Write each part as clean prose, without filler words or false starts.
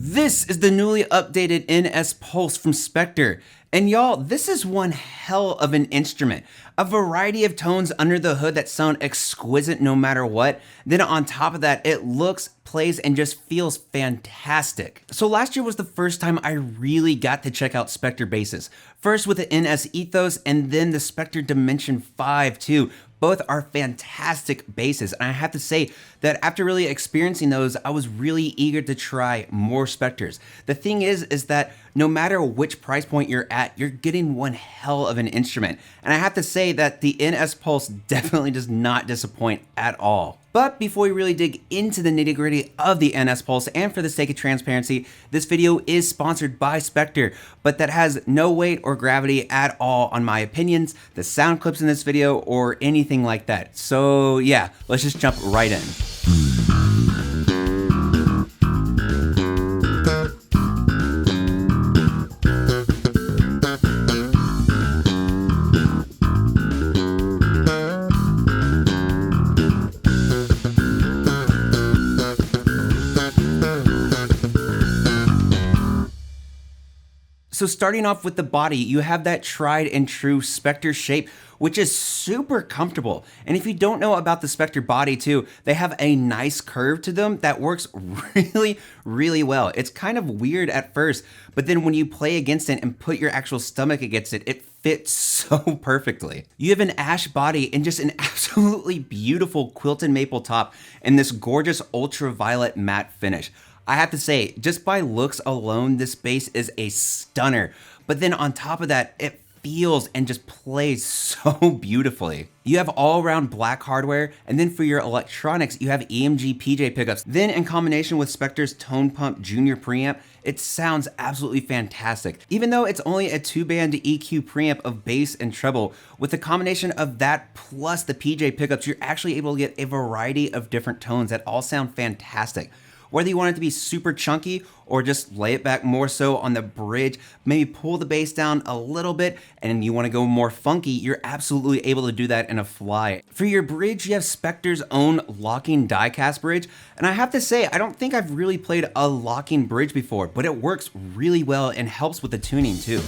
This is the newly updated NS Pulse from Spector. And y'all, this is one hell of an instrument. A variety of tones under the hood that sound exquisite no matter what. Then on top of that, it looks, plays, and just feels fantastic. So last year was the first time I really got to check out Spector basses. First with the NS Ethos and then the Spector Dimension 5 too. Both are fantastic basses, and I have to say that after really experiencing those, I was really eager to try more Spectors. The thing is that no matter which price point you're at, you're getting one hell of an instrument. And I have to say that the NS Pulse definitely does not disappoint at all. But before we really dig into the nitty-gritty of the NS Pulse, and for the sake of transparency, this video is sponsored by Spector, but that has no weight or gravity at all on my opinions, the sound clips in this video, or anything like that. So yeah, let's just jump right in. So starting off with the body, you have that tried and true Spector shape, which is super comfortable. And if you don't know about the Spector body too, they have a nice curve to them that works really well. It's kind of weird at first, but then when you play against it and put your actual stomach against it, it fits so perfectly. You have an ash body and just an absolutely beautiful quilted maple top and this gorgeous ultraviolet matte finish. I have to say, just by looks alone, this bass is a stunner. But then on top of that, it feels and just plays so beautifully. You have all around black hardware, and then for your electronics, you have EMG PJ pickups. Then in combination with Spector's Tone Pump Junior preamp, it sounds absolutely fantastic. Even though it's only a 2-band EQ preamp of bass and treble, with the combination of that plus the PJ pickups, you're actually able to get a variety of different tones that all sound fantastic. Whether you want it to be super chunky or just lay it back more so on the bridge, maybe pull the bass down a little bit and you want to go more funky, you're absolutely able to do that in a fly. For your bridge, you have Spector's own locking diecast bridge. And I have to say, I don't think I've really played a locking bridge before, but it works really well and helps with the tuning too.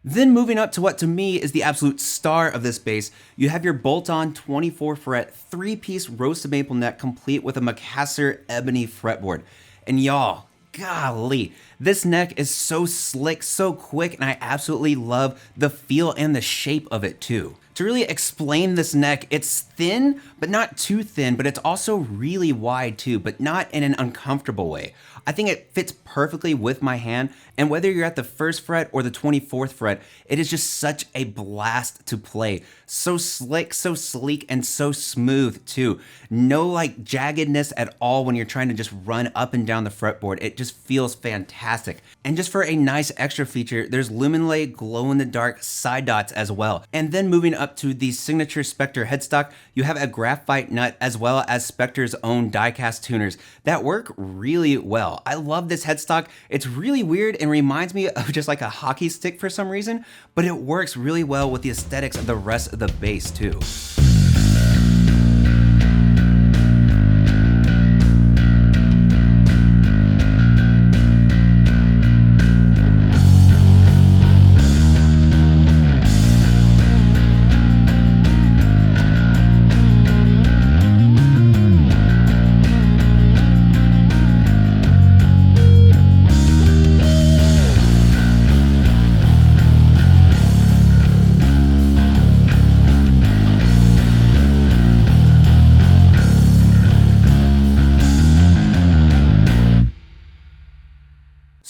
Then moving up to what to me is the absolute star of this bass, you have your bolt-on 24 fret 3-piece roasted maple neck complete with a Macassar ebony fretboard. And y'all, golly, this neck is so slick, so quick, and I absolutely love the feel and the shape of it too. To really explain this neck, it's thin, but not too thin, but it's also really wide too, but not in an uncomfortable way. I think it fits perfectly with my hand, and whether you're at the 1st fret or the 24th fret, it is just such a blast to play. So slick, so sleek, and so smooth too. No like jaggedness at all when you're trying to just run up and down the fretboard. It just feels fantastic. And just for a nice extra feature, there's Luminlay glow-in-the-dark side dots as well. And then moving up to the signature Spector headstock, you have a graphite nut as well as Spector's own diecast tuners that work really well. I love this headstock. It's really weird and reminds me of just like a hockey stick for some reason, but it works really well with the aesthetics of the rest of the bass too.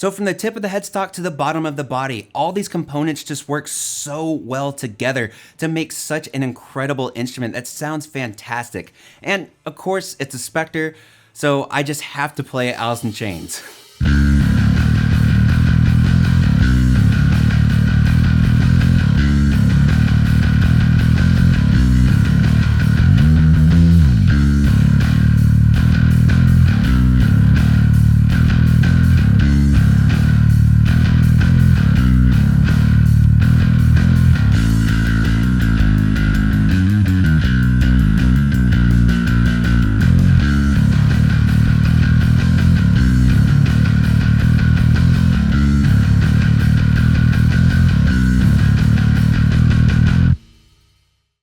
So from the tip of the headstock to the bottom of the body, all these components just work so well together to make such an incredible instrument that sounds fantastic. And of course, it's a Spector, so I just have to play Alice in Chains.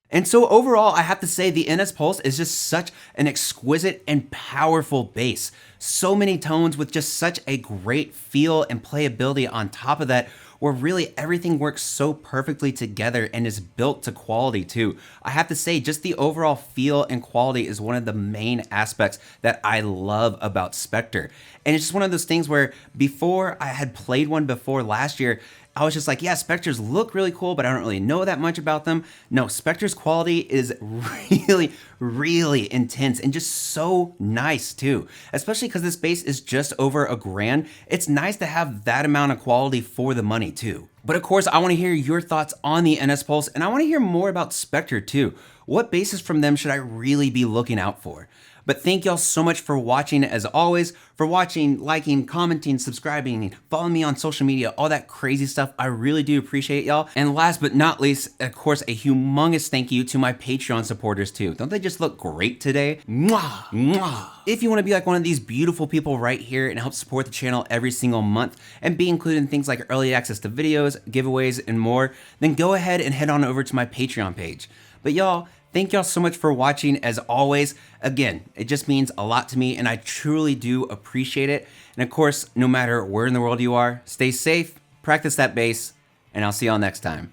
And so overall, I have to say the NS Pulse is just such an exquisite and powerful bass. So many tones with just such a great feel and playability on top of that, where really everything works so perfectly together and is built to quality too. I have to say just the overall feel and quality is one of the main aspects that I love about Spector. And it's just one of those things where before I had played one before last year, I was just like, yeah, Spectors look really cool, but I don't really know that much about them. No, Spector's quality is really, really intense and just so nice too. Especially because this bass is just over $1,000. It's nice to have that amount of quality for the money too. But of course, I want to hear your thoughts on the NS Pulse, and I want to hear more about Spector too. What basses from them should I really be looking out for? But thank y'all so much for watching, as always, for watching, liking, commenting, subscribing, following me on social media, all that crazy stuff. I really do appreciate y'all. And last but not least, of course, a humongous thank you to my Patreon supporters too. Don't they just look great today? Mwah, mwah. If you want to be like one of these beautiful people right here and help support the channel every single month and be included in things like early access to videos, giveaways, and more, then go ahead and head on over to my Patreon page. But y'all, thank y'all so much for watching, as always. Again, it just means a lot to me, and I truly do appreciate it. And of course, no matter where in the world you are, stay safe, practice that bass, and I'll see y'all next time.